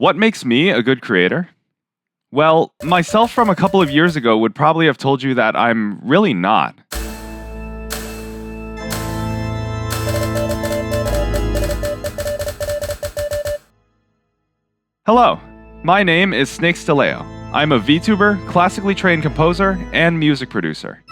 What makes me a good creator? Well, myself from a couple of years ago would probably have told you that I'm really not. Hello, my name is Stelleo. I'm a VTuber, classically trained composer, and music producer.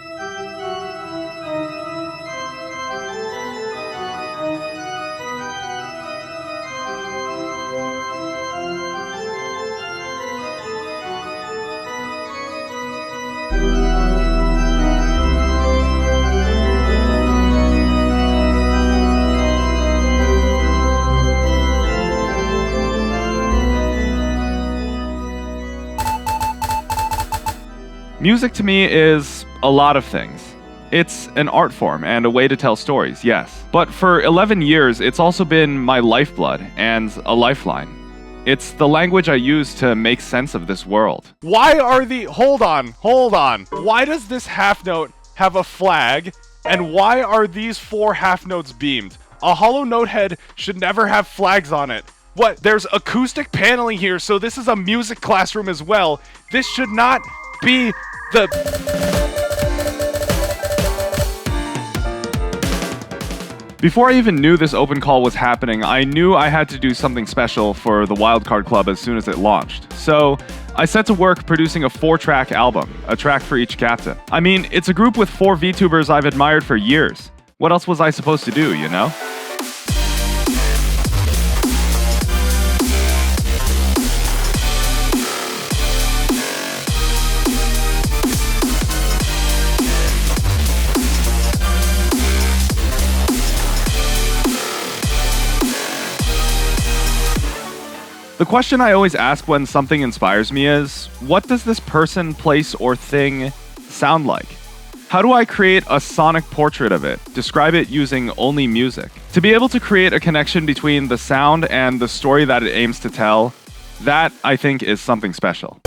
Music to me is a lot of things. It's an art form and a way to tell stories, yes. But for 11 years, it's also been my lifeblood and a lifeline. It's the language I use to make sense of this world. Why are the... Hold on. Why does this half note have a flag, and why are these 4 half notes beamed? A hollow note head should never have flags on it. What? There's acoustic paneling here, so this is a music classroom as well. This should not be the... Before I even knew this open call was happening, I knew I had to do something special for the Wildcard Club as soon as it launched. So I set to work producing a 4-track album, a track for each captain. I mean, it's a group with 4 VTubers I've admired for years. What else was I supposed to do, you know? The question I always ask when something inspires me is, what does this person, place, or thing sound like? How do I create a sonic portrait of it, describe it using only music? To be able to create a connection between the sound and the story that it aims to tell, that, I think, is something special.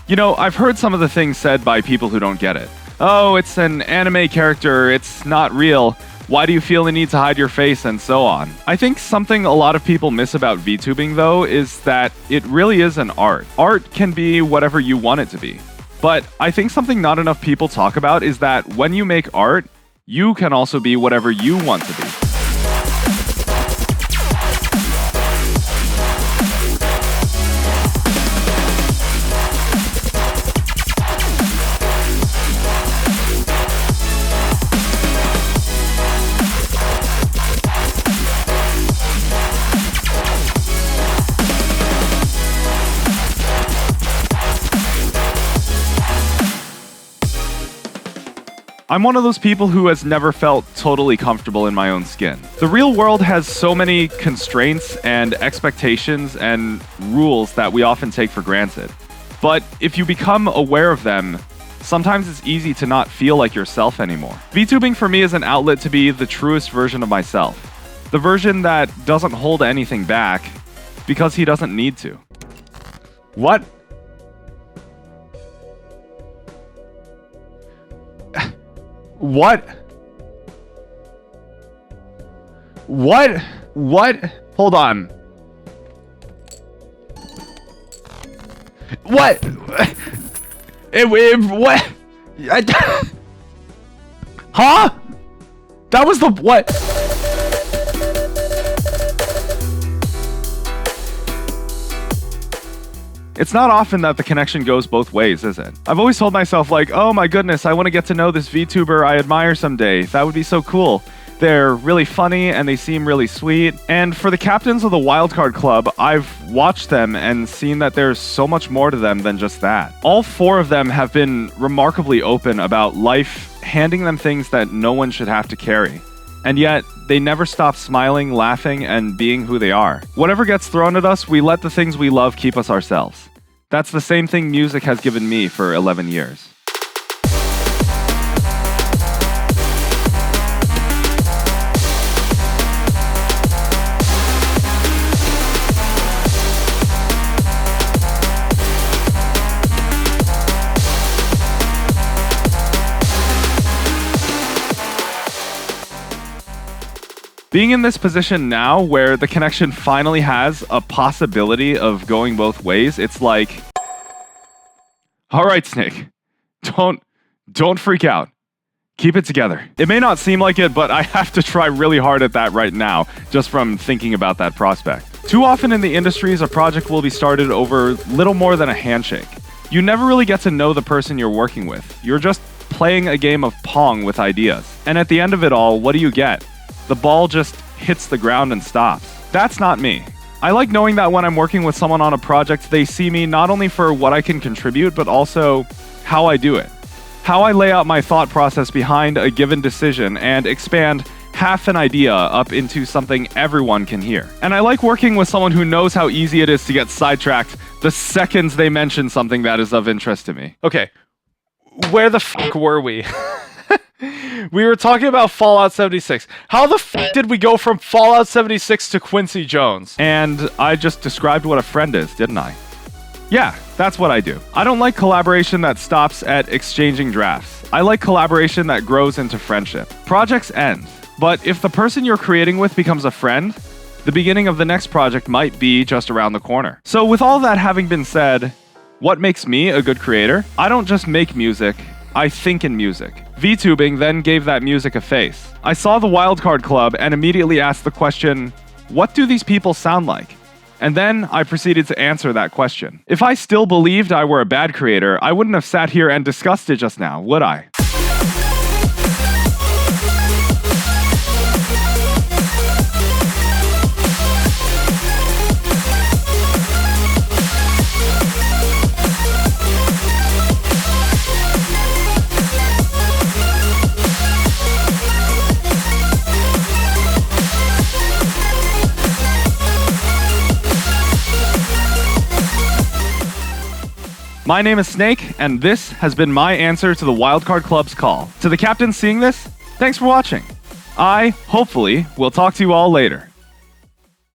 You know, I've heard some of the things said by people who don't get it. Oh, it's an anime character, it's not real. Why do you feel the need to hide your face, and so on? I think something a lot of people miss about VTubing, though, is that it really is an art. Art can be whatever you want it to be. But I think something not enough people talk about is that when you make art, you can also be whatever you want to be. I'm one of those people who has never felt totally comfortable in my own skin. The real world has so many constraints and expectations and rules that we often take for granted. But if you become aware of them, sometimes it's easy to not feel like yourself anymore. VTubing for me is an outlet to be the truest version of myself. The version that doesn't hold anything back because he doesn't need to. What? What? Hold on. What? What? Huh? That was the what? It's not often that the connection goes both ways, is it? I've always told myself, like, oh my goodness, I want to get to know this VTuber I admire someday. That would be so cool. They're really funny and they seem really sweet. And for the captains of the Wildcard Club, I've watched them and seen that there's so much more to them than just that. All 4 of them have been remarkably open about life handing them things that no one should have to carry. And yet, they never stop smiling, laughing, and being who they are. Whatever gets thrown at us, we let the things we love keep us ourselves. That's the same thing music has given me for 11 years. Being in this position now where the connection finally has a possibility of going both ways, it's like, all right, Snake, don't freak out. Keep it together. It may not seem like it, but I have to try really hard at that right now, just from thinking about that prospect. Too often in the industries, a project will be started over little more than a handshake. You never really get to know the person you're working with. You're just playing a game of Pong with ideas. And at the end of it all, what do you get? The ball just hits the ground and stops. That's not me. I like knowing that when I'm working with someone on a project, they see me not only for what I can contribute, but also how I do it. How I lay out my thought process behind a given decision and expand half an idea up into something everyone can hear. And I like working with someone who knows how easy it is to get sidetracked the seconds they mention something that is of interest to me. Okay, where the fuck were we? We were talking about Fallout 76. How the fuck did we go from Fallout 76 to Quincy Jones? And I just described what a friend is, didn't I? Yeah, that's what I do. I don't like collaboration that stops at exchanging drafts. I like collaboration that grows into friendship. Projects end, but if the person you're creating with becomes a friend, the beginning of the next project might be just around the corner. So with all that having been said, what makes me a good creator? I don't just make music, I think in music. VTubing then gave that music a face. I saw the Wildcard Club and immediately asked the question, what do these people sound like? And then I proceeded to answer that question. If I still believed I were a bad creator, I wouldn't have sat here and discussed it just now, would I? My name is Snake, and this has been my answer to the Wildcard Club's call. To the captain seeing this, thanks for watching. I, hopefully, will talk to you all later.